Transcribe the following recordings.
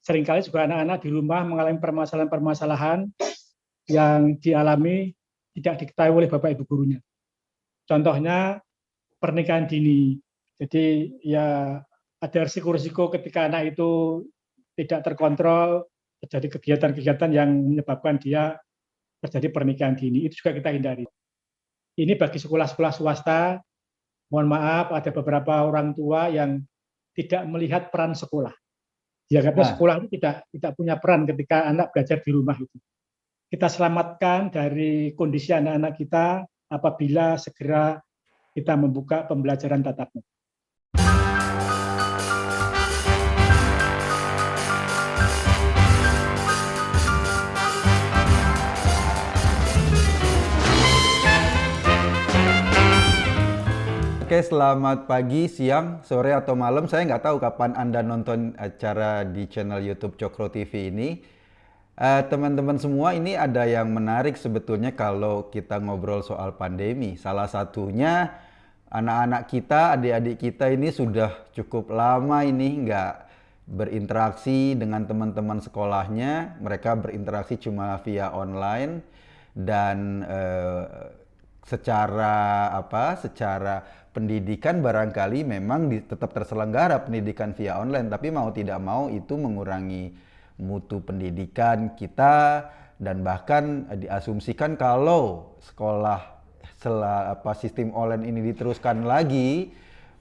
seringkali juga anak-anak di rumah mengalami permasalahan-permasalahan yang dialami tidak diketahui oleh Bapak Ibu gurunya. Contohnya pernikahan dini. Jadi ya ada risiko-risiko ketika anak itu tidak terkontrol, terjadi kegiatan-kegiatan yang menyebabkan dia terjadi pernikahan dini. Itu juga kita hindari. Ini bagi sekolah-sekolah swasta, mohon maaf ada beberapa orang tua yang tidak melihat peran sekolah. Dianggapnya sekolah itu tidak punya peran ketika anak belajar di rumah itu. Kita selamatkan dari kondisi anak-anak kita apabila segera kita membuka pembelajaran tatap muka. Oke, selamat pagi, siang, sore, atau malam. Saya nggak tahu kapan Anda nonton acara di channel YouTube Cokro TV ini. Teman-teman semua, ini ada yang menarik sebetulnya kalau kita ngobrol soal pandemi. Salah satunya anak-anak kita, adik-adik kita ini sudah cukup lama ini nggak berinteraksi dengan teman-teman sekolahnya. Mereka berinteraksi cuma via online dan secara pendidikan barangkali memang tetap terselenggara pendidikan via online, tapi mau tidak mau itu mengurangi mutu pendidikan kita, dan bahkan diasumsikan kalau sistem online ini diteruskan lagi,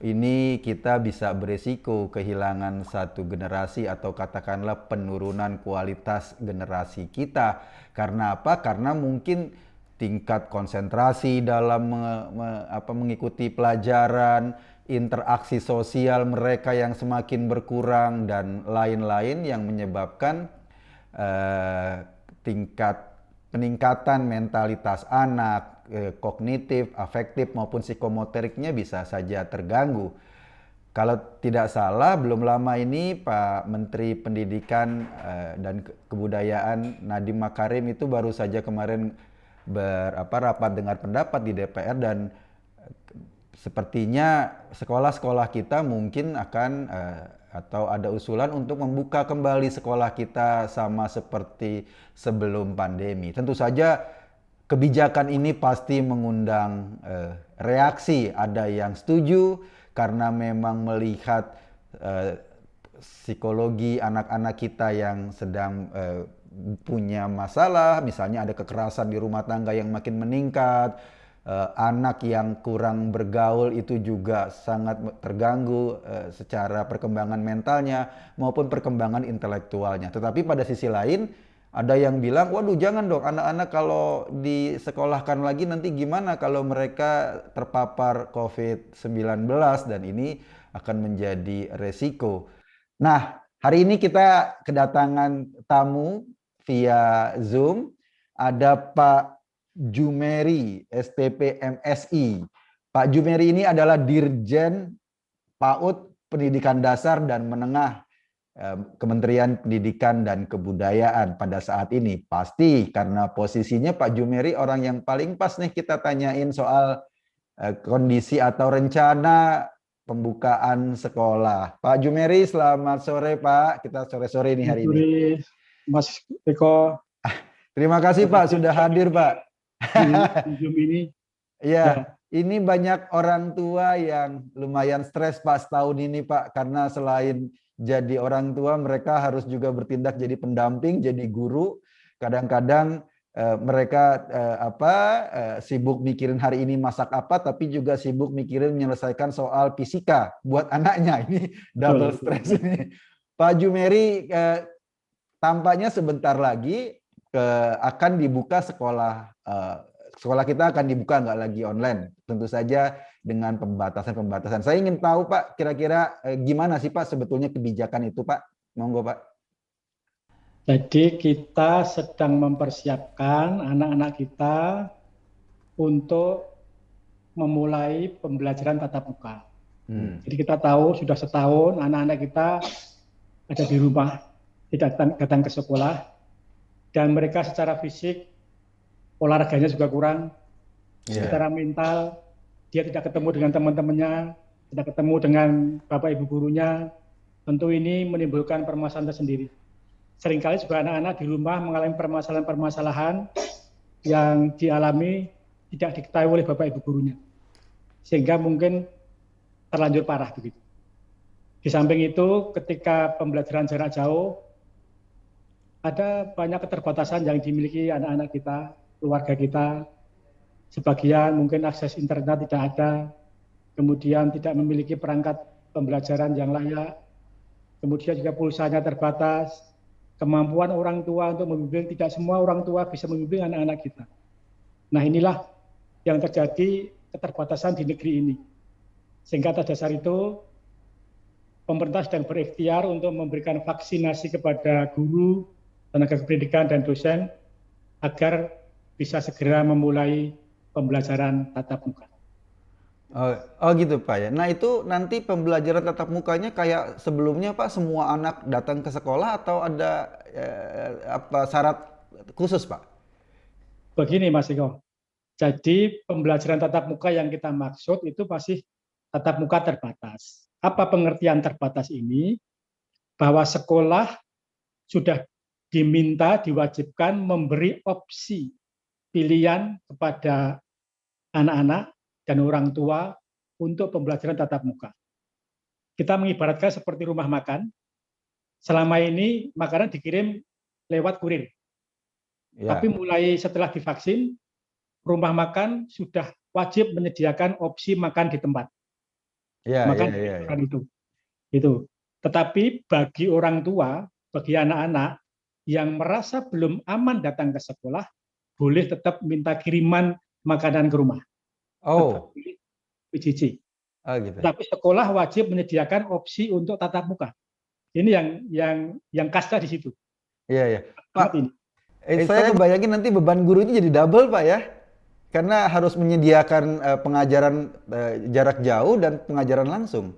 ini kita bisa beresiko kehilangan satu generasi atau katakanlah penurunan kualitas generasi kita. Karena apa? Karena mungkin tingkat konsentrasi dalam mengikuti pelajaran, interaksi sosial mereka yang semakin berkurang, dan lain-lain yang menyebabkan tingkat peningkatan mentalitas anak, kognitif, afektif maupun psikomotoriknya bisa saja terganggu. Kalau tidak salah, belum lama ini Pak Menteri Pendidikan dan Kebudayaan Nadiem Makarim itu baru saja kemarin rapat dengar pendapat di DPR, dan sepertinya sekolah-sekolah kita mungkin akan atau ada usulan untuk membuka kembali sekolah kita sama seperti sebelum pandemi. Tentu saja kebijakan ini pasti mengundang reaksi. Ada yang setuju karena memang melihat psikologi anak-anak kita yang sedang punya masalah, misalnya ada kekerasan di rumah tangga yang makin meningkat, anak yang kurang bergaul itu juga sangat terganggu secara perkembangan mentalnya maupun perkembangan intelektualnya. Tetapi pada sisi lain ada yang bilang, waduh jangan dong, anak-anak kalau disekolahkan lagi nanti gimana kalau mereka terpapar COVID-19, dan ini akan menjadi resiko. Nah, hari ini kita kedatangan tamu via Zoom. Ada Pak Jumeri, STP MSI. Pak Jumeri ini adalah Dirjen PAUD Pendidikan Dasar dan Menengah Kementerian Pendidikan dan Kebudayaan pada saat ini. Pasti karena posisinya Pak Jumeri orang yang paling pas nih kita tanyain soal kondisi atau rencana pembukaan sekolah. Pak Jumeri, selamat sore Pak. Kita sore-sore ini hari ini. Mas Eko. Terima kasih Pak sudah hadir Pak. Zoom ini. Ya, ini banyak orang tua yang lumayan stres Pak setahun ini Pak, karena selain jadi orang tua mereka harus juga bertindak jadi pendamping, jadi guru. Kadang-kadang mereka sibuk mikirin hari ini masak apa, tapi juga sibuk mikirin menyelesaikan soal fisika buat anaknya. Ini double stress ini. Pak Jumeri, tampaknya sebentar lagi akan dibuka sekolah. Sekolah kita akan dibuka, nggak lagi online. Tentu saja dengan pembatasan-pembatasan. Saya ingin tahu Pak, kira-kira gimana sih Pak sebetulnya kebijakan itu Pak? Monggo Pak. Jadi kita sedang mempersiapkan anak-anak kita untuk memulai pembelajaran tatap muka. Jadi kita tahu sudah setahun anak-anak kita ada di rumah, tidak datang ke sekolah, dan mereka secara fisik olahraganya juga kurang, secara mental dia tidak ketemu dengan teman-temannya, tidak ketemu dengan bapak ibu gurunya. Tentu ini menimbulkan permasalahan tersendiri. seringkali juga anak-anak di rumah mengalami permasalahan-permasalahan yang dialami tidak diketahui oleh Bapak Ibu gurunya, sehingga mungkin terlanjur parah begitu. Di samping itu, ketika pembelajaran jarak jauh, ada banyak keterbatasan yang dimiliki anak-anak kita, keluarga kita. Sebagian mungkin akses internet tidak ada, kemudian tidak memiliki perangkat pembelajaran yang layak, kemudian juga pulsanya terbatas, kemampuan orang tua untuk membimbing, tidak semua orang tua bisa membimbing anak-anak kita. Nah, inilah yang terjadi keterbatasan di negeri ini. Sehingga atas dasar itu, pemerintah sedang berikhtiar untuk memberikan vaksinasi kepada guru, tenaga pendidikan, dan dosen agar bisa segera memulai pembelajaran tatap muka. Oh gitu Pak ya. Nah itu nanti pembelajaran tatap mukanya kayak sebelumnya Pak, semua anak datang ke sekolah atau ada apa syarat khusus Pak? Begini Mas Eko, jadi pembelajaran tatap muka yang kita maksud itu pasti tatap muka terbatas. Apa pengertian terbatas ini? Bahwa sekolah sudah diminta, diwajibkan memberi opsi pilihan kepada anak-anak dan orang tua untuk pembelajaran tatap muka. Kita mengibaratkan seperti rumah makan, selama ini makanan dikirim lewat kurir. Ya. Tapi mulai setelah divaksin, rumah makan sudah wajib menyediakan opsi makan di tempat. Makan di restoran itu. Tetapi bagi orang tua, bagi anak-anak yang merasa belum aman datang ke sekolah, boleh tetap minta kiriman makanan ke rumah. Oh. PJJ. Oh gitu. Tapi sekolah wajib menyediakan opsi untuk tatap muka. Ini yang khasnya di situ. Iya ya. Pak, ini. Saya ngebayangin nanti beban gurunya jadi double Pak ya. Karena harus menyediakan pengajaran jarak jauh dan pengajaran langsung.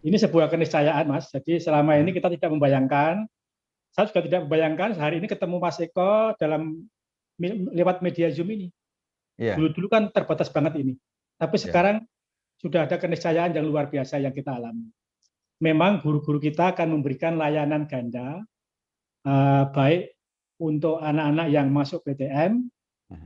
Ini sebuah keniscayaan Mas. Jadi selama ini kita tidak membayangkan, saya juga tidak membayangkan hari ini ketemu Mas Eko lewat media Zoom ini. Dulu kan terbatas banget ini. Tapi sekarang sudah ada keniscayaan yang luar biasa yang kita alami. Memang guru-guru kita akan memberikan layanan ganda, baik untuk anak-anak yang masuk PTM,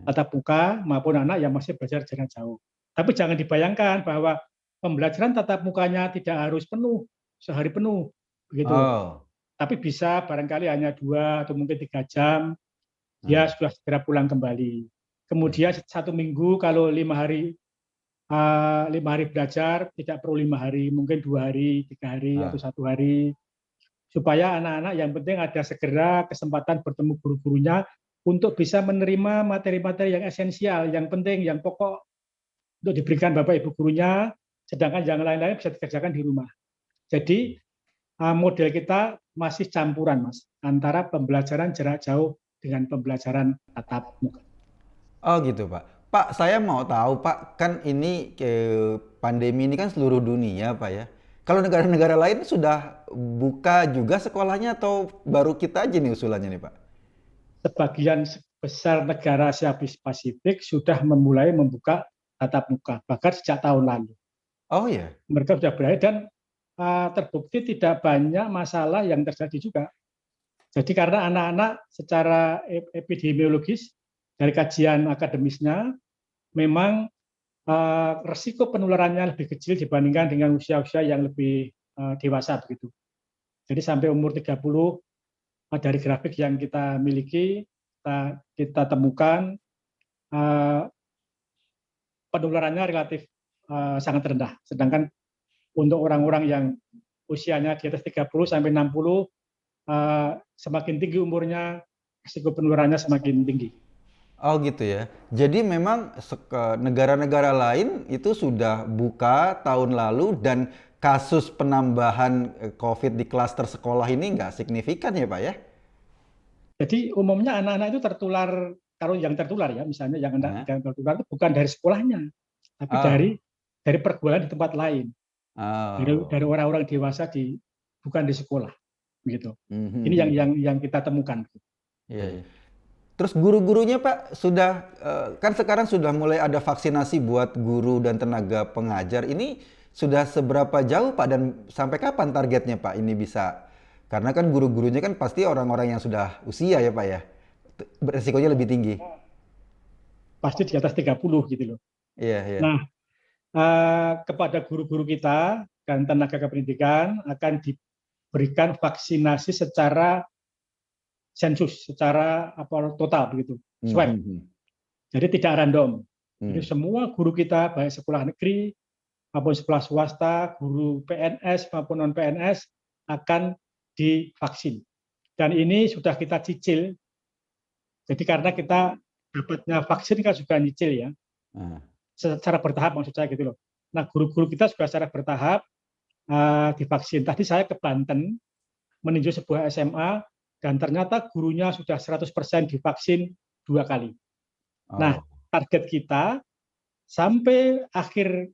tatap muka, maupun anak yang masih belajar jarak jauh. Tapi jangan dibayangkan bahwa pembelajaran tatap mukanya tidak harus penuh, sehari penuh, begitu. Tapi bisa barangkali hanya 2 atau mungkin 3 jam, dia sudah segera pulang kembali. Kemudian 1 minggu kalau 5 hari belajar, tidak perlu 5 hari, mungkin 2 hari, 3 hari, atau 1 hari. Supaya anak-anak yang penting ada segera kesempatan bertemu guru-gurunya untuk bisa menerima materi-materi yang esensial, yang penting, yang pokok untuk diberikan Bapak Ibu gurunya, sedangkan yang lain-lain bisa dikerjakan di rumah. Jadi model kita masih campuran Mas, antara pembelajaran jarak jauh dengan pembelajaran tatap muka. Oh gitu Pak. Pak, saya mau tahu Pak, kan ini pandemi ini kan seluruh dunia Pak ya. Kalau negara-negara lain sudah buka juga sekolahnya atau baru kita aja nih usulannya nih Pak? Sebagian besar negara Asia Pasifik sudah memulai membuka tatap muka, bahkan sejak tahun lalu. Oh ya? Mereka sudah berani dan terbukti tidak banyak masalah yang terjadi juga. Jadi karena anak-anak secara epidemiologis dari kajian akademisnya memang resiko penularannya lebih kecil dibandingkan dengan usia-usia yang lebih dewasa begitu. Jadi sampai umur 30 dari grafik yang kita miliki kita temukan penularannya relatif sangat rendah. Sedangkan untuk orang-orang yang usianya di atas 30 sampai 60 semakin tinggi umurnya, risiko penularannya semakin tinggi. Oh gitu ya. Jadi memang negara-negara lain itu sudah buka tahun lalu dan kasus penambahan COVID di klaster sekolah ini nggak signifikan ya Pak ya? Jadi umumnya anak-anak itu tertular, kalau yang tertular ya misalnya yang tertular itu bukan dari sekolahnya, tapi dari pergaulan di tempat lain. Dari orang-orang dewasa bukan di sekolah, begitu. Ini yang kita temukan. Iya. Terus guru-gurunya Pak sudah kan sekarang sudah mulai ada vaksinasi buat guru dan tenaga pengajar. Ini sudah seberapa jauh Pak dan sampai kapan targetnya Pak ini bisa Karena kan guru-gurunya kan pasti orang-orang yang sudah usia ya Pak ya. Resikonya lebih tinggi. Pasti di atas 30 gitu loh. Iya, iya. Nah, kepada guru-guru kita dan tenaga kependidikan akan diberikan vaksinasi secara sensus, secara apa total begitu, Hmm, swab. hmm, hmm. Jadi tidak random. Jadi Hmm. semua guru kita baik sekolah negeri maupun sekolah swasta, guru PNS maupun non PNS akan divaksin. Dan ini sudah kita cicil. Jadi karena kita dapatnya vaksin kan juga nyicil ya, Ah. secara bertahap maksud saya gitu loh. Nah, guru-guru kita juga secara bertahap divaksin. Tadi saya ke Banten meninjau sebuah SMA dan ternyata gurunya sudah 100% divaksin 2 kali. Nah, Oh. target kita sampai akhir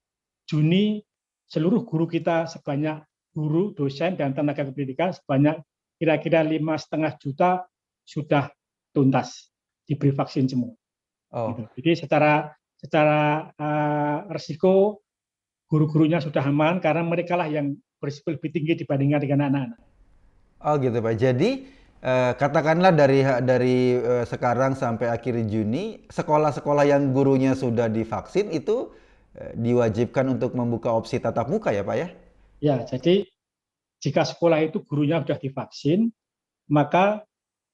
Juni seluruh guru kita sebanyak guru, dosen, dan tenaga pendidikan sebanyak kira-kira 5,5 juta sudah tuntas diberi vaksin semua. Oh. Gitu. Jadi secara resiko guru-gurunya sudah aman karena mereka lah yang berisiko lebih tinggi dibandingkan dengan anak-anak. Oh gitu Pak. Jadi katakanlah dari sekarang sampai akhir Juni, sekolah-sekolah yang gurunya sudah divaksin itu diwajibkan untuk membuka opsi tatap muka ya Pak ya? Ya, jadi jika sekolah itu gurunya sudah divaksin, maka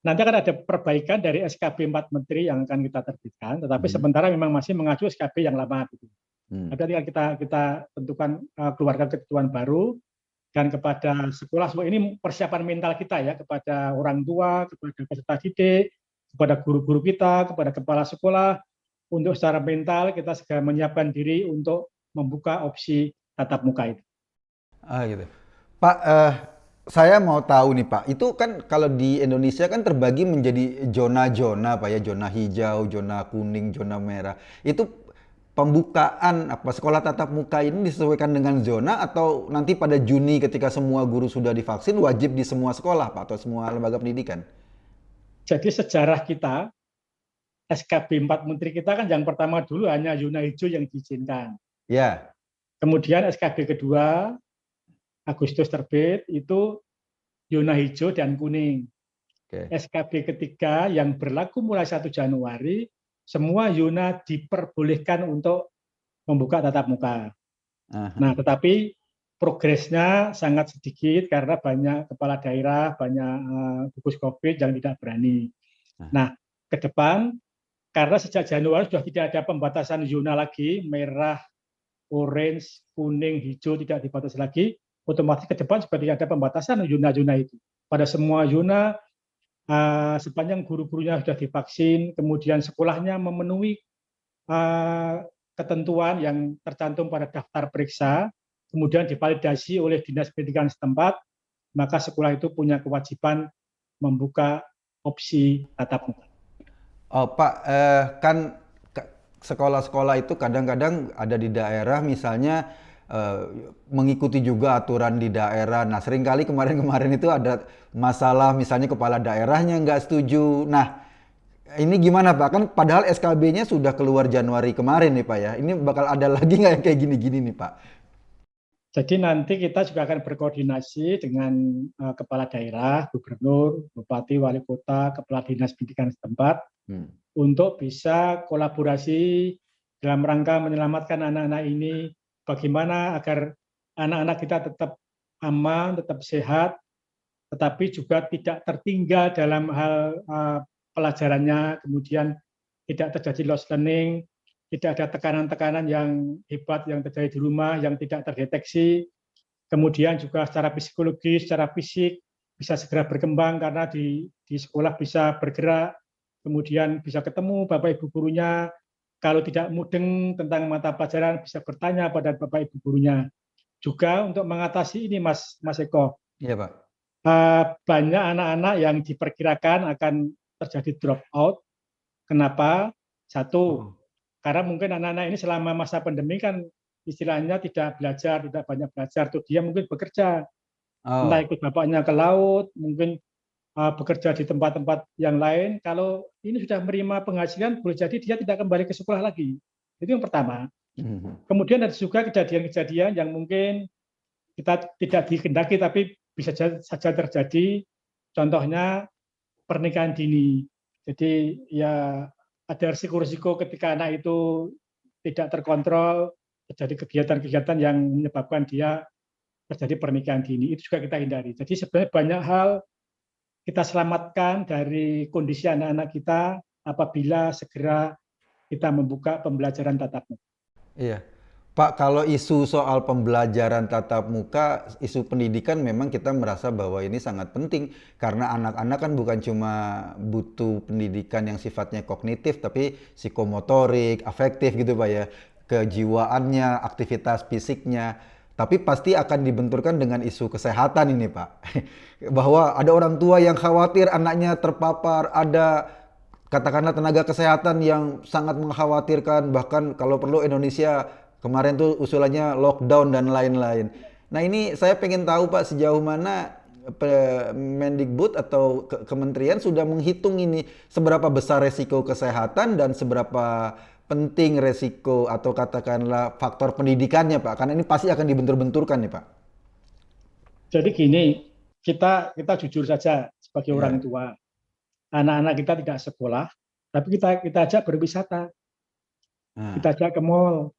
nanti akan ada perbaikan dari SKB 4 Menteri yang akan kita terbitkan, tetapi Mhm. sementara memang masih mengacu SKB yang lama. Gitu. Hmm. Tapi nanti kita tentukan keluarkan ketentuan baru dan kepada sekolah. Ini persiapan mental kita ya kepada orang tua, kepada peserta didik, kepada guru-guru kita, kepada kepala sekolah untuk secara mental kita segera menyiapkan diri untuk membuka opsi tatap muka itu. Ah gitu. Pak, saya mau tahu nih Pak, itu kan kalau di Indonesia kan terbagi menjadi zona-zona Pak ya, zona hijau, zona kuning, zona merah. Itu pembukaan apa sekolah tatap muka ini disesuaikan dengan zona atau nanti pada Juni ketika semua guru sudah divaksin wajib di semua sekolah Pak atau semua lembaga pendidikan? Jadi sejarah kita, SKB 4 Menteri kita kan yang pertama dulu hanya zona hijau yang diizinkan. Ya. Kemudian SKB kedua, Agustus terbit, itu zona hijau dan kuning. Oke. SKB ketiga yang berlaku mulai 1 Januari, semua zona diperbolehkan untuk membuka tatap muka. Nah, Aha. tetapi progresnya sangat sedikit karena banyak kepala daerah, banyak gugus COVID yang tidak berani. Nah. Nah, ke depan, karena sejak Januari sudah tidak ada pembatasan zona lagi, merah, orange, kuning, hijau tidak dibatasi lagi, otomatis ke depan juga tidak ada pembatasan zona-zona itu. Pada semua zona, sepanjang guru-gurunya sudah divaksin, kemudian sekolahnya memenuhi ketentuan yang tercantum pada daftar periksa, kemudian divalidasi oleh Dinas Pendidikan setempat, maka sekolah itu punya kewajiban membuka opsi tatap muka. Oh Pak, kan sekolah-sekolah itu kadang-kadang ada di daerah misalnya mengikuti juga aturan di daerah. Nah seringkali kemarin-kemarin itu ada masalah misalnya kepala daerahnya nggak setuju. Nah ini gimana Pak? Kan padahal SKB-nya sudah keluar Januari kemarin nih Pak ya. Ini bakal ada lagi nggak yang kayak gini-gini nih Pak? Jadi nanti kita juga akan berkoordinasi dengan kepala daerah, gubernur, bupati, wali kota, kepala dinas pendidikan setempat Hmm. untuk bisa kolaborasi dalam rangka menyelamatkan anak-anak ini, bagaimana agar anak-anak kita tetap aman, tetap sehat, tetapi juga tidak tertinggal dalam hal pelajarannya, kemudian tidak terjadi loss learning, tidak ada tekanan-tekanan yang hebat yang terjadi di rumah yang tidak terdeteksi, kemudian juga secara psikologis, secara fisik bisa segera berkembang karena di sekolah bisa bergerak, kemudian bisa ketemu Bapak Ibu gurunya, kalau tidak mudeng tentang mata pelajaran bisa bertanya pada Bapak Ibu gurunya. Juga untuk mengatasi ini Mas Eko, Iya Pak. banyak anak-anak yang diperkirakan akan terjadi drop out. Kenapa? Satu, Oh. karena mungkin anak-anak ini selama masa pandemi kan istilahnya tidak belajar, tidak banyak belajar, tuh dia mungkin bekerja, entah Oh. ikut bapaknya ke laut, mungkin bekerja di tempat-tempat yang lain. Kalau ini sudah menerima penghasilan, boleh jadi dia tidak kembali ke sekolah lagi. Itu yang pertama. Mhm. Kemudian ada juga kejadian-kejadian yang mungkin kita tidak dikehendaki, tapi bisa saja terjadi, contohnya pernikahan dini. Jadi ya ada risiko-risiko ketika anak itu tidak terkontrol, terjadi kegiatan-kegiatan yang menyebabkan dia terjadi pernikahan dini. Itu juga kita hindari. Jadi sebenarnya banyak hal kita selamatkan dari kondisi anak-anak kita apabila segera kita membuka pembelajaran tatap muka. Iya. Pak, kalau isu soal pembelajaran tatap muka, isu pendidikan memang kita merasa bahwa ini sangat penting karena anak-anak kan bukan cuma butuh pendidikan yang sifatnya kognitif, tapi psikomotorik, afektif gitu Pak ya, kejiwaannya, aktivitas fisiknya. Tapi pasti akan dibenturkan dengan isu kesehatan ini Pak. Bahwa ada orang tua yang khawatir anaknya terpapar, ada katakanlah tenaga kesehatan yang sangat mengkhawatirkan, bahkan kalau perlu Indonesia kemarin tuh usulannya lockdown dan lain-lain. Nah ini saya pengen tahu Pak sejauh mana Mendikbud atau kementerian sudah menghitung ini seberapa besar resiko kesehatan dan seberapa penting resiko atau katakanlah faktor pendidikannya Pak, karena ini pasti akan dibentur-benturkan nih Pak. Jadi gini, kita jujur saja sebagai orang Iya. tua, anak-anak kita tidak sekolah, tapi kita ajak berwisata, Nah, kita ajak ke mall,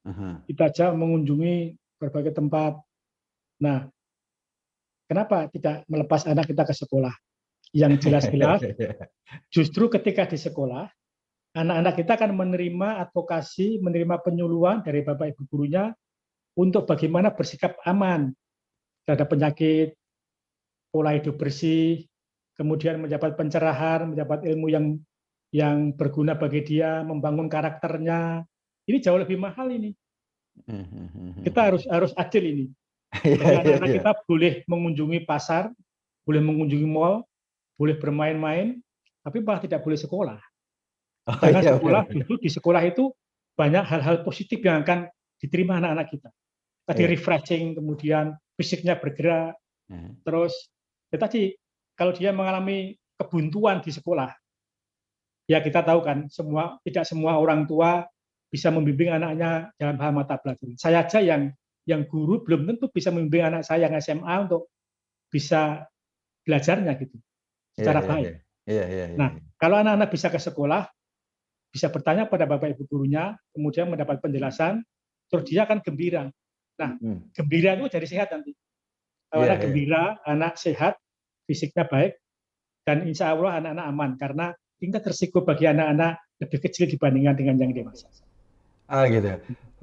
aha. kita ajak mengunjungi berbagai tempat. Nah, kenapa tidak melepas anak kita ke sekolah? Yang jelas-jelas, justru ketika di sekolah, anak-anak kita akan menerima advokasi, menerima penyuluhan dari Bapak Ibu gurunya untuk bagaimana bersikap aman terhadap penyakit, pola hidup bersih, kemudian mendapat pencerahan, mendapat ilmu yang berguna bagi dia, membangun karakternya. Ini jauh lebih mahal ini. Kita harus adil ini. Iya, Jadi iya, anak-anak iya. kita boleh mengunjungi pasar, boleh mengunjungi mall, boleh bermain-main, tapi malah tidak boleh sekolah. Oh Sedangkan iya, sekolah, benar-benar. justru di sekolah itu banyak hal-hal positif yang akan diterima anak-anak kita. Tadi Iya. refreshing, kemudian fisiknya bergerak, Mhm. terus ya tadi kalau dia mengalami kebuntuan di sekolah, ya kita tahu kan tidak semua orang tua bisa membimbing anaknya dalam hal mata pelajaran. Saya aja yang guru belum tentu bisa membimbing anak saya yang SMA untuk bisa belajarnya gitu Iya, secara iya, iya. baik. Iya, iya, iya, Nah, iya. kalau anak-anak bisa ke sekolah, bisa bertanya pada Bapak Ibu gurunya, kemudian mendapat penjelasan, terus dia akan gembira. Nah, Hmm. gembira itu jadi sehat nanti. Kalau Iya, anak iya. gembira, anak sehat, fisiknya baik, dan insya Allah anak-anak aman karena tingkat risiko bagi anak-anak lebih kecil dibandingkan dengan yang dewasa. Ah gitu.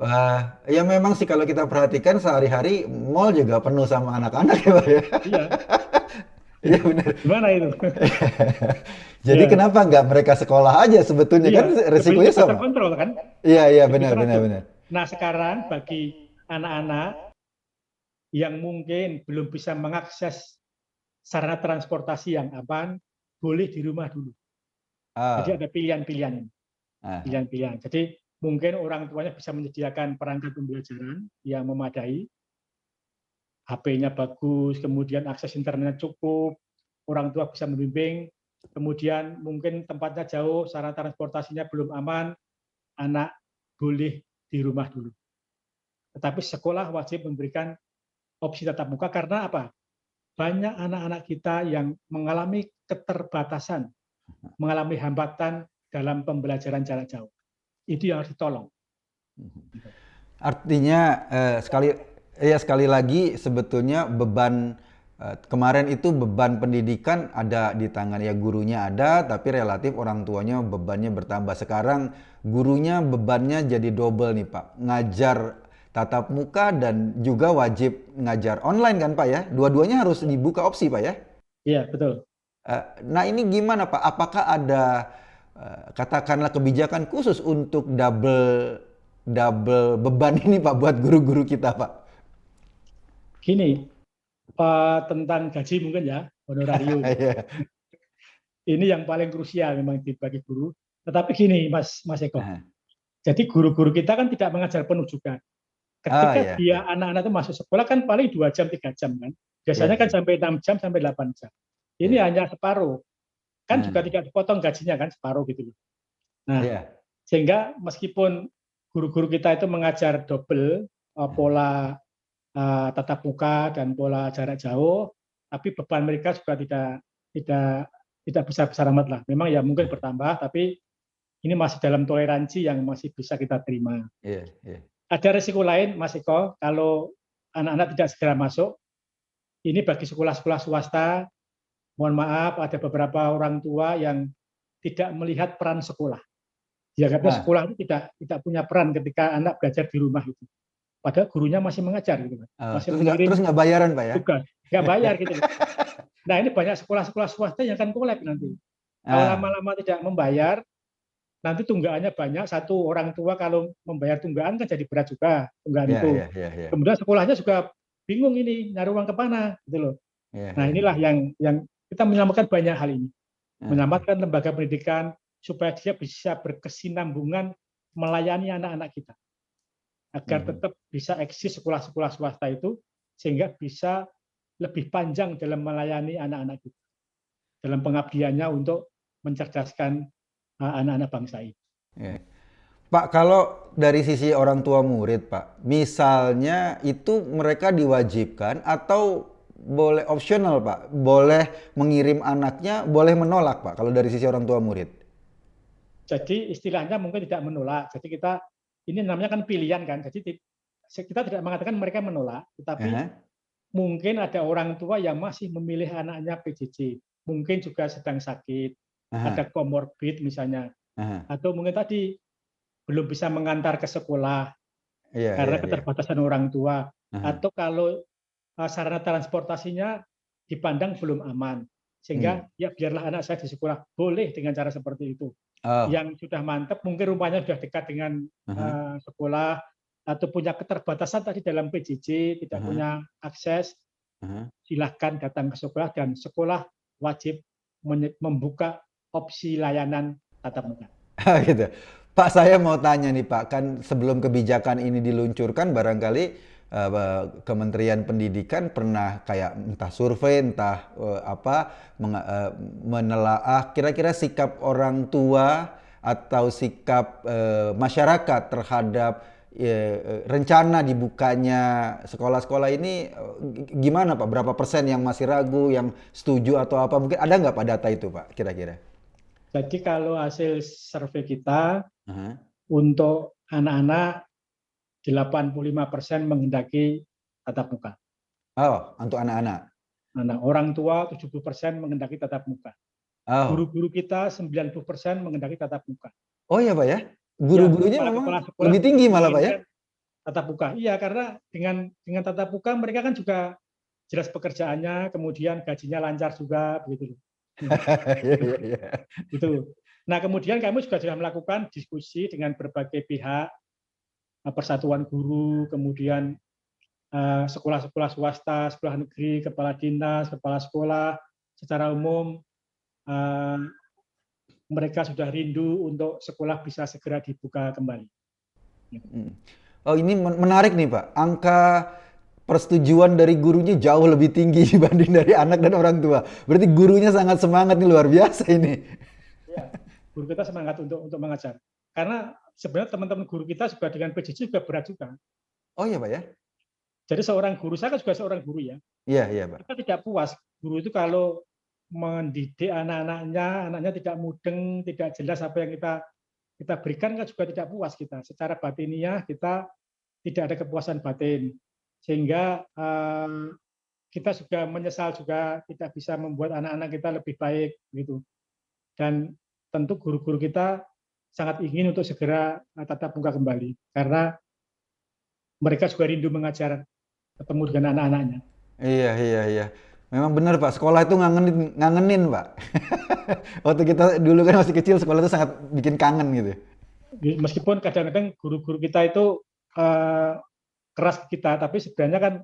Wah, ya memang sih kalau kita perhatikan sehari-hari mall juga penuh sama anak-anak ya Pak ya. Iya, Iya benar. gimana itu? Jadi Ya, kenapa nggak mereka sekolah aja sebetulnya iya, kan lebih resikonya lebih sama. terkontrol kan, Iya, iya lebih benar, benar, teratur. benar. Nah, sekarang bagi anak-anak yang mungkin belum bisa mengakses sarana transportasi yang aman, boleh di rumah dulu. Jadi Ah, ada pilihan-pilihan ini, ah, pilihan-pilihan. Jadi mungkin orang tuanya bisa menyediakan perangkat pembelajaran yang memadai, HP-nya bagus, kemudian akses internet cukup, orang tua bisa membimbing, kemudian mungkin tempatnya jauh, sarana transportasinya belum aman, anak boleh di rumah dulu. Tetapi sekolah wajib memberikan opsi tatap muka karena apa? Banyak anak-anak kita yang mengalami keterbatasan, mengalami hambatan dalam pembelajaran jarak jauh. Itu yang harus ditolong. artinya sekali lagi sebetulnya beban kemarin itu beban pendidikan ada di tangan ya gurunya ada tapi relatif orang tuanya bebannya bertambah. Sekarang gurunya bebannya jadi double nih Pak. Ngajar tatap muka dan juga wajib ngajar online kan Pak ya? Dua-duanya harus dibuka opsi Pak ya? Iya, betul. Nah ini gimana Pak? Apakah ada katakanlah kebijakan khusus untuk double double beban ini Pak buat guru-guru kita Pak? Gini, tentang gaji mungkin ya, honorarium. Iya. Ini yang paling krusial memang bagi guru. Tetapi gini, Mas Eko. Nah. Jadi guru-guru kita kan tidak mengajar penuh juga. Oh Ketika ya, dia ya, anak-anak itu masuk sekolah kan paling 2 jam, 3 jam kan. iya, Biasanya kan iya, sampai 6 jam, sampai 8 jam. Ini iya. hanya separuh. Kan juga Nah, tidak dipotong gajinya kan, separuh gitu. Nah, iya. sehingga meskipun guru-guru kita itu mengajar double pola tatap muka dan pola jarak jauh, tapi beban mereka juga tidak tidak besar-besar amat lah. Memang ya mungkin bertambah, tapi ini masih dalam toleransi yang masih bisa kita terima. Iya, iya. Ada risiko lain, Mas Eko, kalau anak-anak tidak segera masuk. Ini bagi sekolah-sekolah swasta, mohon maaf, ada beberapa orang tua yang tidak melihat peran sekolah. Dianggapnya Nah, sekolah itu tidak punya peran ketika anak belajar di rumah itu. Padahal gurunya masih mengajar gitu, masih terus mengirim nggak bayaran Pak ya? tugas, nggak bayar gitu. Nah ini banyak sekolah-sekolah swasta yang akan kolab nanti. Kalau Ah, lama-lama tidak membayar, nanti tunggaannya banyak. Satu, orang tua kalau membayar tunggaan kan jadi berat juga tunggaan ya, itu. ya, ya, ya, Kemudian sekolahnya juga bingung ini nyari uang kemana gitu loh. ya, Nah ya. inilah yang kita menyelamatkan banyak hal ini, Ah, menyelamatkan lembaga pendidikan supaya dia bisa berkesinambungan melayani anak-anak kita agar mhm. tetap bisa eksis sekolah-sekolah swasta itu sehingga bisa lebih panjang dalam melayani anak-anak kita dalam pengabdiannya untuk mencerdaskan anak-anak bangsa ini. Ya. Pak, kalau dari sisi orang tua murid, Pak, misalnya itu mereka diwajibkan atau boleh opsional, Pak? Boleh mengirim anaknya, boleh menolak, Pak, kalau dari sisi orang tua murid. Jadi istilahnya mungkin tidak menolak. Jadi kita ini namanya kan pilihan kan. Jadi kita tidak mengatakan mereka menolak, tetapi Aha, mungkin ada orang tua yang masih memilih anaknya PJJ, mungkin juga sedang sakit, ada aha, komorbid misalnya, aha. atau mungkin tadi belum bisa mengantar ke sekolah Iya, karena iya, iya. keterbatasan orang tua, Aha. atau kalau sarana transportasinya dipandang belum aman, Hmm. sehingga ya biarlah anak saya di sekolah, boleh dengan cara seperti itu. Oh, Yang sudah mantap, mungkin rumahnya sudah dekat dengan aha, sekolah, atau punya keterbatasan tadi dalam PJJ, tidak aha, punya akses, aha. silahkan datang ke sekolah dan sekolah wajib membuka opsi layanan tatap muka. Gitu. Pak, saya mau tanya nih Pak, kan sebelum kebijakan ini diluncurkan barangkali Kementerian Pendidikan pernah kayak entah survei, entah apa menelaah kira-kira sikap orang tua atau sikap masyarakat terhadap rencana dibukanya sekolah-sekolah ini gimana Pak? Berapa persen yang masih ragu, yang setuju atau apa? Mungkin ada nggak Pak data itu Pak, kira-kira? Jadi kalau hasil survei kita Aha. untuk anak-anak 85% menghendaki tatap muka. Oh, untuk anak-anak. Anak orang tua 70% menghendaki tatap muka. Oh. Guru-guru kita 90% menghendaki tatap muka. Oh ya Pak ya? Ya, Guru-gurunya kepala-kepala memang sekolah lebih tinggi malah Pak ya? menginginkan tatap muka. Iya, karena dengan tatap muka mereka kan juga jelas pekerjaannya, kemudian gajinya lancar juga begitu. Iya, iya, iya. Itu. Nah, kemudian kami juga sudah melakukan diskusi dengan berbagai pihak, persatuan guru, kemudian sekolah-sekolah swasta, sekolah negeri, kepala dinas, kepala sekolah, secara umum eh, mereka sudah rindu untuk sekolah bisa segera dibuka kembali. Hmm. Oh ini menarik nih Pak, angka persetujuan dari gurunya jauh lebih tinggi dibanding dari anak dan orang tua. Berarti gurunya sangat semangat nih, luar biasa ini. Ya, guru kita semangat untuk mengajar. Karena sebenarnya teman-teman guru kita juga dengan PJJ juga berat juga. Oh iya Pak ya? Jadi seorang guru, saya kan juga seorang guru ya, Iya, iya Pak. kita tidak puas. Guru itu kalau mendidik anak-anaknya, anaknya tidak mudeng, tidak jelas apa yang kita berikan kan juga tidak puas kita. Secara batiniah kita tidak ada kepuasan batin. Sehingga kita juga menyesal juga tidak bisa membuat anak-anak kita lebih baik gitu. Dan tentu guru-guru kita sangat ingin untuk segera tatap muka kembali karena mereka juga rindu mengajar ketemu dengan anak-anaknya. Iya, iya, iya. Memang benar Pak, sekolah itu ngangenin, ngangenin Pak. Waktu kita dulu kan masih kecil, sekolah itu sangat bikin kangen gitu. Meskipun kadang-kadang guru-guru kita itu keras kita, tapi sebenarnya kan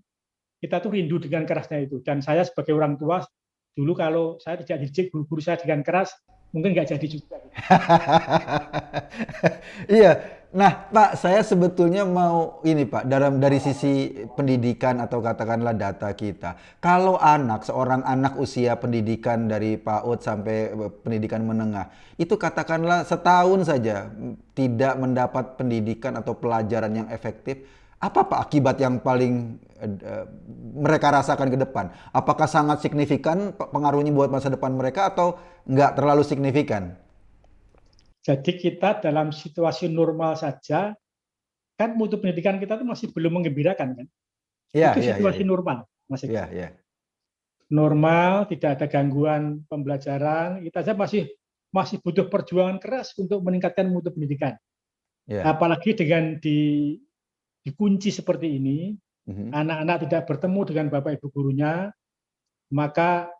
kita tuh rindu dengan kerasnya itu. Dan saya sebagai orang tua, dulu kalau saya tidak dididik guru-guru saya dengan keras, mungkin nggak jadi juga. Iya. Nah, Pak, saya sebetulnya mau ini, Pak, dari sisi pendidikan atau katakanlah data kita. Kalau seorang anak usia pendidikan dari PAUD sampai pendidikan menengah, itu katakanlah setahun saja tidak mendapat pendidikan atau pelajaran yang efektif, Apa Pak akibat yang paling mereka rasakan ke depan? Apakah sangat signifikan pengaruhnya buat masa depan mereka atau nggak terlalu signifikan? Jadi kita dalam situasi normal saja, kan mutu pendidikan kita itu masih belum menggembirakan kan? Iya, Itu iya, iya, situasi iya. normal, Mas Iya, Eko. iya. Normal, tidak ada gangguan pembelajaran, kita saja masih butuh perjuangan keras untuk meningkatkan mutu pendidikan. Iya. Apalagi dengan dikunci seperti ini, Mhm. anak-anak tidak bertemu dengan bapak ibu gurunya, maka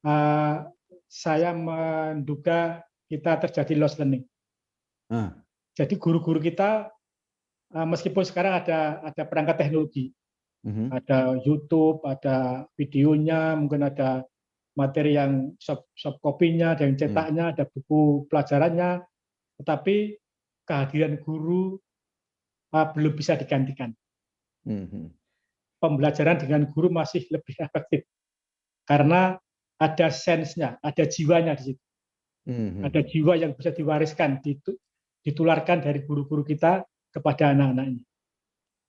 uh, saya menduga kita terjadi loss learning. Nah, Jadi guru-guru kita meskipun sekarang ada perangkat teknologi, mhm, ada YouTube, ada videonya, mungkin ada materi yang soft copy-nya, ada yang mmm, cetaknya, ada buku pelajarannya, tetapi kehadiran guru belum bisa digantikan. mhm, Pembelajaran dengan guru masih lebih efektif karena ada sense-nya, ada jiwanya di situ. Ada mhm. jiwa yang bisa diwariskan, ditularkan dari guru-guru kita kepada anak-anaknya.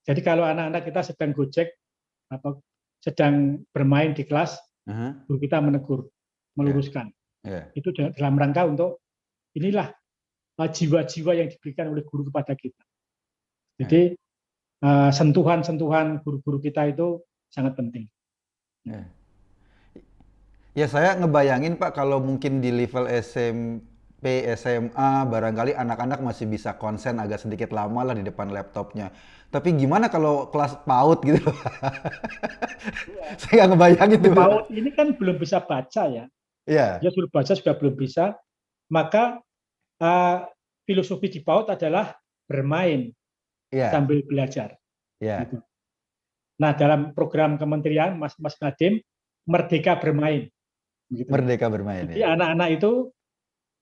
Jadi kalau anak-anak kita sedang gojek atau sedang bermain di kelas, Ah guru kita menegur, ya, meluruskan. ya, Itu dalam rangka untuk inilah jiwa-jiwa yang diberikan oleh guru kepada kita. ya, Jadi sentuhan-sentuhan guru-guru kita itu sangat penting. ya. Ya saya ngebayangin Pak kalau mungkin di level SMP, SMA barangkali anak-anak masih bisa konsen agak sedikit lama lah di depan laptopnya. Tapi gimana kalau kelas PAUD gitu loh? Saya nggak ngebayangin Di tuh Pak. PAUD ini kan belum bisa baca ya, dia Iya, suruh baca sudah belum bisa, maka uh, filosofi di PAUD adalah bermain iya, sambil belajar. iya. Gitu. Nah, dalam program kementerian Mas Nadiem, Merdeka Bermain. Begitu. Merdeka bermain Jadi ya. anak-anak itu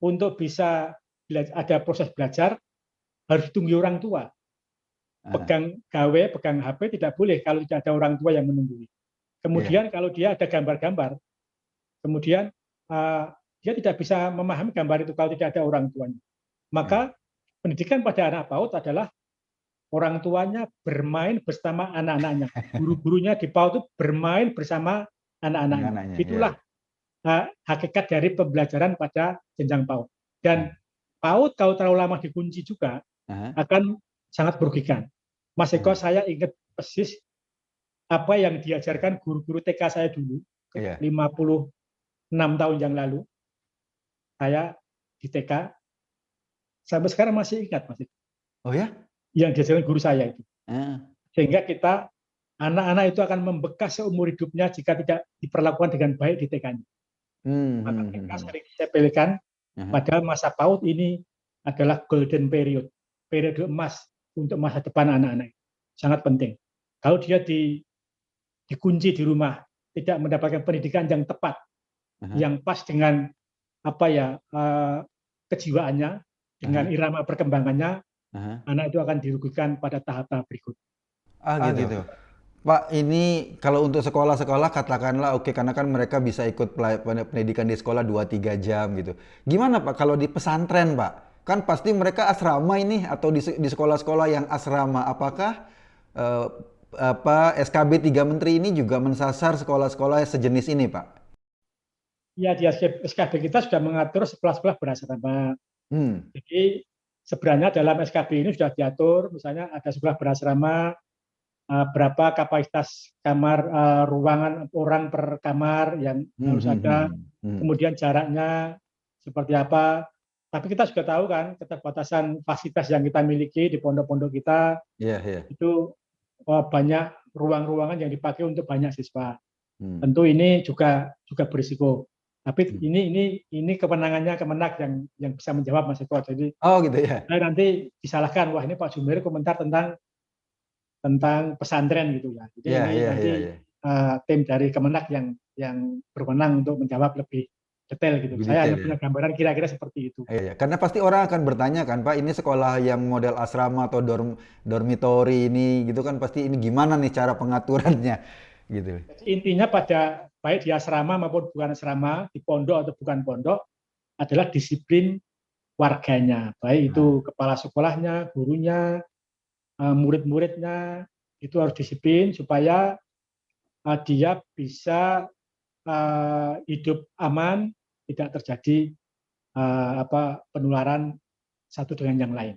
untuk bisa ada proses belajar harus ditunggu orang tua. Ah, Pegang gawe, pegang HP tidak boleh kalau tidak ada orang tua yang menunggu. iya. Kemudian kalau dia ada gambar-gambar, kemudian dia tidak bisa memahami gambar itu kalau tidak ada orang tuanya. Iya. Maka pendidikan pada anak PAUD adalah orang tuanya bermain bersama anak-anaknya. Guru-gurunya di PAUD itu bermain bersama anak-anaknya. Anak-anaknya ya. Itulah hakikat dari pembelajaran pada jenjang PAUD. Ah, Dan PAUD kalau terlalu lama dikunci juga ah, akan sangat merugikan. Mas Eko, ah. saya ingat persis apa yang diajarkan guru-guru TK saya dulu, Iya. 56 tahun yang lalu, saya di TK, sampai sekarang masih ingat Mas Eko, Oh ya? yang diajarkan guru saya itu. Ah. Sehingga kita, anak-anak itu akan membekas seumur hidupnya jika tidak diperlakukan dengan baik di TK-nya. Hmm, Maka hmm, TK hmm, hmm. sering disepelekan, Aha. padahal masa PAUD ini adalah golden period, periode emas untuk masa depan anak-anak. Sangat penting. Kalau dia dikunci di rumah, tidak mendapatkan pendidikan yang tepat, Aha. yang pas dengan apa ya kejiwaannya, dengan Aha. irama perkembangannya, Aha. anak itu akan dirugikan pada tahap-tahap berikut. Ah gitu. Gitu. Pak, ini kalau untuk sekolah-sekolah katakanlah oke karena kan mereka bisa ikut pendidikan di sekolah 2-3 jam gitu. Gimana Pak kalau di pesantren Pak? Kan pasti mereka asrama ini atau di sekolah-sekolah yang asrama. Apakah eh, apa SKB 3 Menteri ini juga mensasar sekolah-sekolah sejenis ini Pak? Ya, di SKB kita sudah mengatur sekolah-sekolah berasrama. Hmm. Jadi sebenarnya dalam SKB ini sudah diatur, misalnya ada sekolah berasrama, berapa kapasitas kamar, ruangan orang per kamar yang Hmm, harus hmm, ada, hmm, hmm. kemudian jaraknya seperti apa. Tapi kita juga tahu kan keterbatasan fasilitas yang kita miliki di pondok-pondok kita Iya, iya. itu banyak ruang-ruangan yang dipakai untuk banyak siswa. Hmm. Tentu ini juga berisiko. Tapi Hmm. ini kewenangannya Kemenak yang bisa menjawab Mas Eko. Jadi Oh gitu ya. saya nanti disalahkan, wah ini Pak Jumeir komentar tentang pesantren gitu ya. Jadi Iya, ini iya, nanti iya, iya. tim dari Kemenak yang berwenang untuk menjawab lebih detail gitu. Lebih Saya detail hanya ya. punya gambaran kira-kira seperti itu. Iya, iya. Karena pasti orang akan bertanya kan, Pak, ini sekolah yang model asrama atau dormitory ini gitu kan pasti ini gimana nih cara pengaturannya gitu. Jadi intinya pada baik di asrama maupun bukan asrama, di pondok atau bukan pondok adalah disiplin warganya, baik itu Nah, kepala sekolahnya, gurunya, murid-muridnya itu harus disiplin supaya dia bisa hidup aman, tidak terjadi penularan satu dengan yang lain.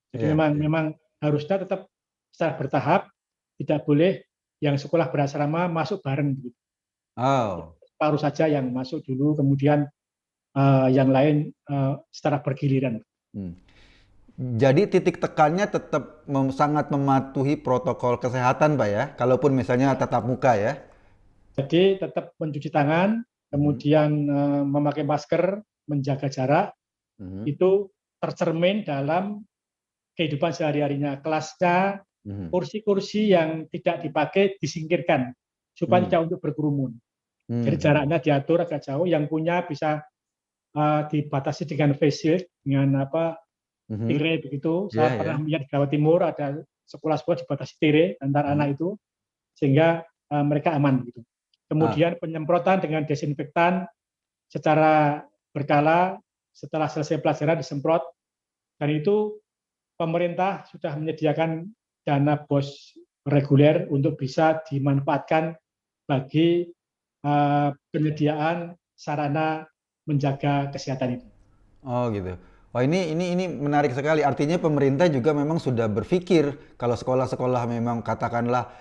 Jadi Iya, iya. memang harusnya tetap secara bertahap, tidak boleh yang sekolah berasrama masuk bareng gitu. Oh. Baru saja yang masuk dulu, kemudian yang lain secara bergiliran. Jadi titik tekannya tetap sangat mematuhi protokol kesehatan, Pak ya, kalaupun misalnya tatap muka ya. Jadi tetap mencuci tangan, kemudian memakai masker, menjaga jarak, itu tercermin dalam kehidupan sehari-harinya. Kelasnya, kursi-kursi yang tidak dipakai disingkirkan supaya tidak untuk berkerumun. Jadi jaraknya diatur agak jauh. Yang punya bisa dibatasi dengan face shield, dengan tirai begitu. Saya pernah melihat di Jawa Timur ada sekolah-sekolah dibatasi tirai antar anak itu sehingga mereka aman gitu. Kemudian penyemprotan dengan desinfektan secara berkala setelah selesai pelajaran disemprot, dan itu pemerintah sudah menyediakan dana BOS reguler untuk bisa dimanfaatkan bagi penyediaan sarana menjaga kesehatan itu. Oh gitu. Wah ini menarik sekali. Artinya pemerintah juga memang sudah berpikir kalau sekolah-sekolah memang katakanlah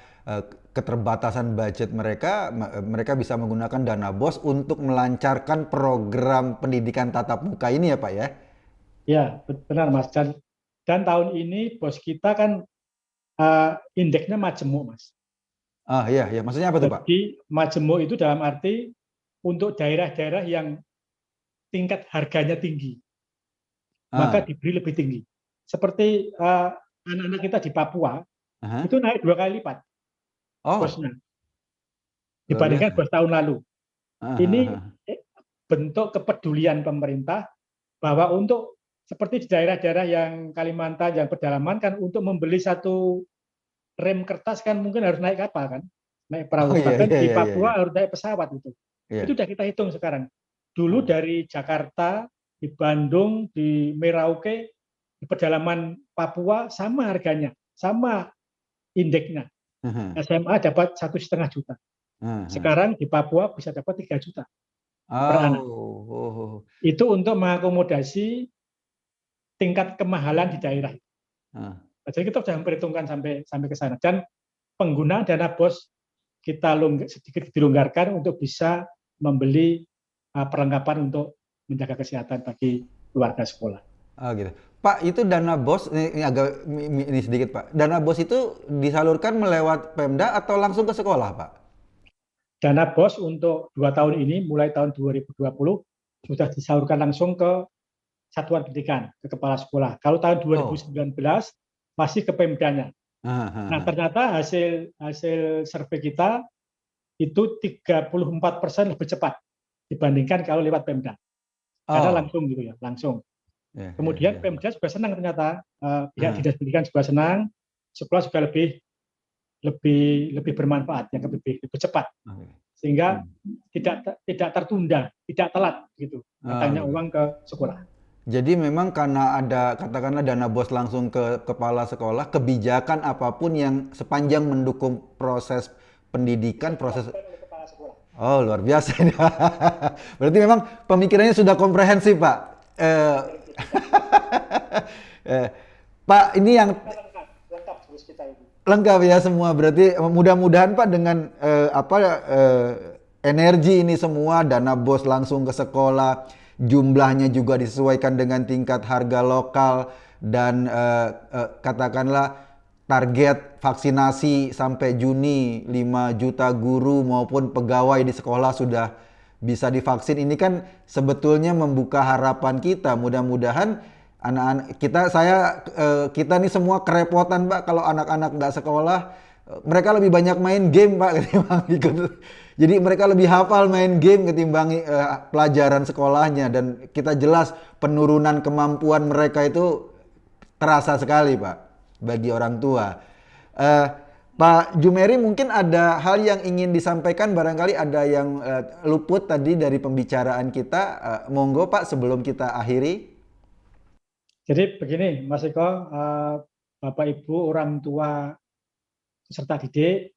keterbatasan budget mereka, mereka bisa menggunakan dana BOS untuk melancarkan program pendidikan tatap muka ini ya Pak ya? Ya benar Mas. Dan tahun ini BOS kita kan indeksnya majemuk Mas. Iya, iya. Maksudnya apa tuh Pak? Jadi majemuk itu dalam arti untuk daerah-daerah yang tingkat harganya tinggi, maka diberi lebih tinggi. Seperti anak-anak kita di Papua, itu naik 2 kali lipat BOS-nya Luar dibandingkan biasa. BOS tahun lalu. Ini bentuk kepedulian pemerintah bahwa untuk seperti di daerah-daerah yang Kalimantan yang pedalaman kan untuk membeli satu rem kertas kan mungkin harus naik kapal kan, naik perahu. Bahkan di Papua harus naik pesawat itu. Itu sudah kita hitung sekarang. Dulu dari Jakarta, di Bandung, di Merauke, di pedalaman Papua sama harganya, sama indeksnya. SMA dapat 1,5 juta. Sekarang di Papua bisa dapat 3 juta per anak. Itu untuk mengakomodasi tingkat kemahalan di daerah. Jadi kita sudah memperhitungkan sampai ke sana. Dan penggunaan dana BOS kita sedikit dilonggarkan untuk bisa membeli perlengkapan untuk menjaga kesehatan bagi keluarga sekolah. Gitu. Pak, itu dana BOS ini sedikit Pak. Dana BOS itu disalurkan melewat Pemda atau langsung ke sekolah Pak? Dana BOS untuk 2 tahun ini mulai tahun 2020 sudah disalurkan langsung ke satuan pendidikan, ke kepala sekolah. Kalau tahun 2019 masih ke Pemdanya. Nah ternyata hasil survei kita itu 34% lebih cepat dibandingkan kalau lewat Pemda. Karena langsung gitu ya, langsung. Kemudian Pemda juga senang ternyata, pihak dinas pendidikan juga senang, sekolah juga lebih bermanfaat, yang lebih cepat, sehingga tidak tertunda, tidak telat gitu datangnya uang ke sekolah. Jadi memang karena ada katakanlah dana BOS langsung ke kepala sekolah, kebijakan apapun yang sepanjang mendukung proses pendidikan, proses luar biasa ini. Berarti memang pemikirannya sudah komprehensif Pak. Pak ini yang lengkap ya semua. Berarti mudah-mudahan Pak dengan energi ini semua, dana BOS langsung ke sekolah, jumlahnya juga disesuaikan dengan tingkat harga lokal, dan katakanlah target vaksinasi sampai Juni 5 juta guru maupun pegawai di sekolah sudah bisa divaksin. Ini kan sebetulnya membuka harapan kita. Mudah-mudahan anak-anak kita nih semua kerepotan Pak kalau anak-anak nggak sekolah. Mereka lebih banyak main game Pak ketimbang ikut. Jadi mereka lebih hafal main game ketimbang pelajaran sekolahnya, dan kita jelas penurunan kemampuan mereka itu terasa sekali Pak bagi orang tua. Pak Jumeri, mungkin ada hal yang ingin disampaikan, barangkali ada yang luput tadi dari pembicaraan kita. Monggo Pak sebelum kita akhiri. Jadi begini Mas Eko, Bapak Ibu, orang tua, peserta didik,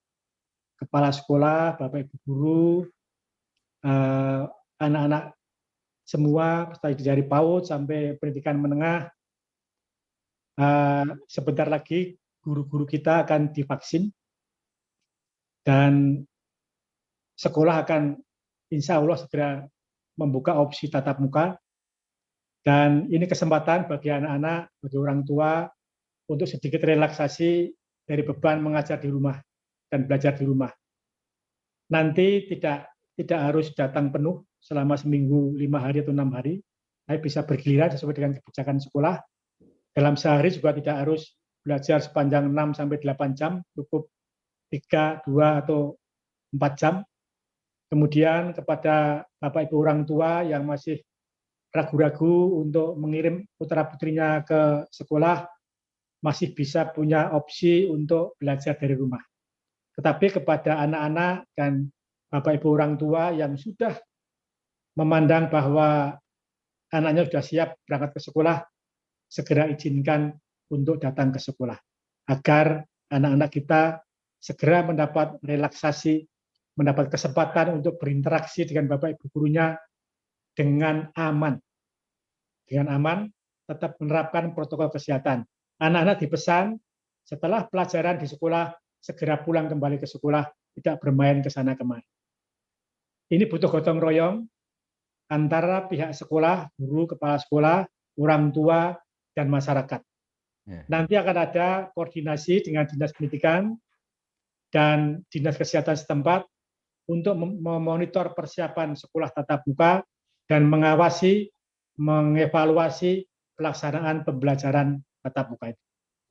kepala sekolah, Bapak Ibu guru, anak-anak semua, dari PAUD sampai pendidikan menengah. Sebentar lagi guru-guru kita akan divaksin dan sekolah akan insya Allah segera membuka opsi tatap muka. Dan ini kesempatan bagi anak-anak, bagi orang tua untuk sedikit relaksasi dari beban mengajar di rumah dan belajar di rumah. Nanti tidak harus datang penuh selama seminggu, 5 hari atau 6 hari, tapi bisa bergiliran sesuai dengan kebijakan sekolah. Dalam sehari juga tidak harus belajar sepanjang 6-8 jam, cukup 3, 2, atau 4 jam. Kemudian kepada Bapak Ibu orang tua yang masih ragu-ragu untuk mengirim putra-putrinya ke sekolah, masih bisa punya opsi untuk belajar dari rumah. Tetapi kepada anak-anak dan Bapak Ibu orang tua yang sudah memandang bahwa anaknya sudah siap berangkat ke sekolah, segera izinkan untuk datang ke sekolah, agar anak-anak kita segera mendapat relaksasi, mendapat kesempatan untuk berinteraksi dengan Bapak Ibu gurunya dengan aman. Dengan aman, tetap menerapkan protokol kesehatan. Anak-anak dipesan setelah pelajaran di sekolah, segera pulang kembali ke sekolah, tidak bermain ke sana kemari. Ini butuh gotong royong antara pihak sekolah, guru, kepala sekolah, orang tua, dan masyarakat. Nanti akan ada koordinasi dengan Dinas Pendidikan dan Dinas Kesehatan setempat untuk memonitor persiapan sekolah tatap muka dan mengawasi, mengevaluasi pelaksanaan pembelajaran tatap muka itu.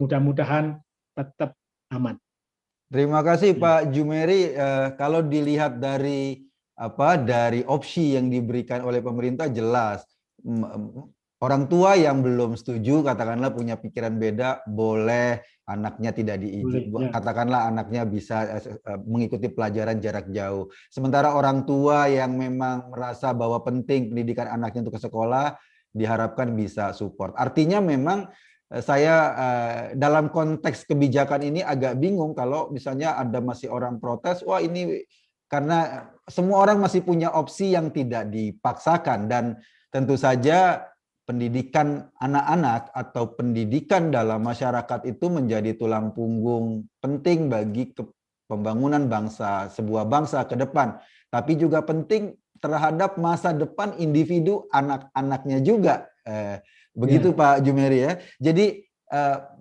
Mudah-mudahan tetap aman. Terima kasih Pak Jumeri. Kalau dilihat dari opsi yang diberikan oleh pemerintah, jelas orang tua yang belum setuju, katakanlah punya pikiran beda, boleh anaknya tidak diizinkan, katakanlah anaknya bisa mengikuti pelajaran jarak jauh. Sementara orang tua yang memang merasa bahwa penting pendidikan anaknya untuk ke sekolah, diharapkan bisa support. Artinya memang saya dalam konteks kebijakan ini agak bingung kalau misalnya ada masih orang protes, wah ini karena semua orang masih punya opsi yang tidak dipaksakan, dan tentu saja pendidikan anak-anak atau pendidikan dalam masyarakat itu menjadi tulang punggung penting bagi pembangunan bangsa, sebuah bangsa ke depan. Tapi juga penting terhadap masa depan individu anak-anaknya juga. Begitu Pak Jumeri ya. Jadi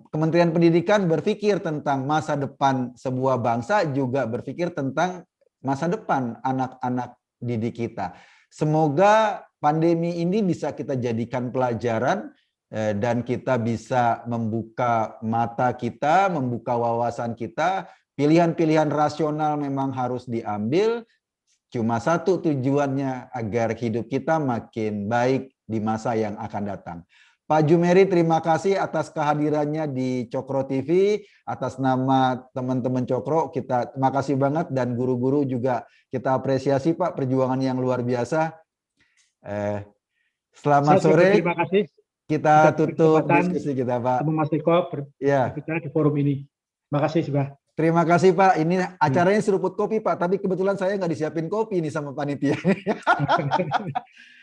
Kementerian Pendidikan berpikir tentang masa depan sebuah bangsa, juga berpikir tentang masa depan anak-anak didik kita. Semoga pandemi ini bisa kita jadikan pelajaran dan kita bisa membuka mata kita, membuka wawasan kita. Pilihan-pilihan rasional memang harus diambil. Cuma satu tujuannya, agar hidup kita makin baik di masa yang akan datang. Pak Jumeri, terima kasih atas kehadirannya di Cokro TV. Atas nama teman-teman Cokro, kita terima kasih banget, dan guru-guru juga kita apresiasi Pak, perjuangan yang luar biasa. Selamat sore. Terima kasih. Kita tutup diskusi kita Pak. Mas Eko berbicara di forum ini. Terima kasih sudah. Terima kasih Pak. Ini acaranya seruput kopi Pak, tapi kebetulan saya nggak disiapin kopi nih sama panitia.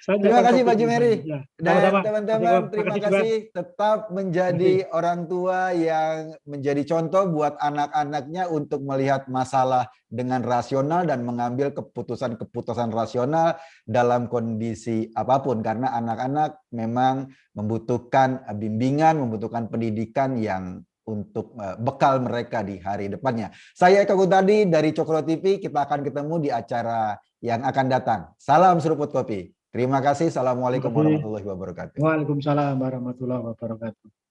Terima kasih Pak Jumeri. Dan teman-teman, terima kasih. Tetap menjadi orang tua yang menjadi contoh buat anak-anaknya untuk melihat masalah dengan rasional dan mengambil keputusan-keputusan rasional dalam kondisi apapun. Karena anak-anak memang membutuhkan bimbingan, membutuhkan pendidikan yang untuk bekal mereka di hari depannya. Saya Eka Kuntadi dari Cokro TV. Kita akan ketemu di acara yang akan datang. Salam seruput kopi. Terima kasih. Assalamualaikum warahmatullahi wabarakatuh. Waalaikumsalam warahmatullahi wabarakatuh.